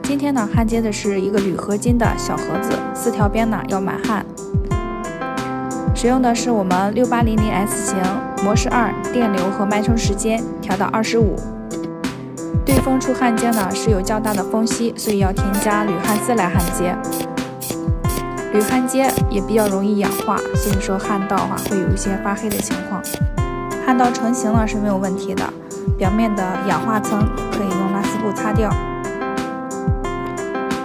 今天呢，焊接的是一个铝合金的小盒子，4条边呢要满焊。使用的是我们6800S 型模式2，电流和脉冲时间调到25。对锋处焊接呢是有较大的缝隙，所以要添加铝焊丝来焊接。铝焊接也比较容易氧化，所以说焊到会有一些发黑的情况。焊到成型了是没有问题的，表面的氧化层可以用拉丝布擦掉。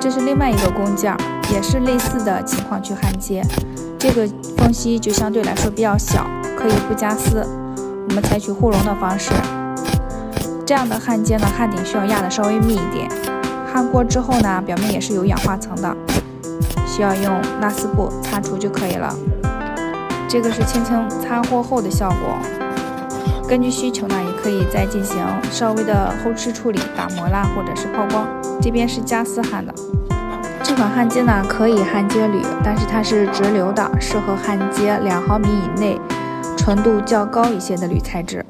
这是另外一个工件，也是类似的情况去焊接，这个缝隙就相对来说比较小，可以不加丝，我们采取互溶的方式。这样的焊接呢，焊顶需要压的稍微密一点，焊过之后呢，表面也是有氧化层的，需要用拉丝布擦除就可以了。这个是轻轻擦过后的效果，根据需求呢，也可以再进行稍微的后期处理，打磨啦，或者是抛光。这边是加丝焊的。这款焊接呢可以焊接铝，但是它是直流的，适合焊接2毫米以内、纯度较高一些的铝材质。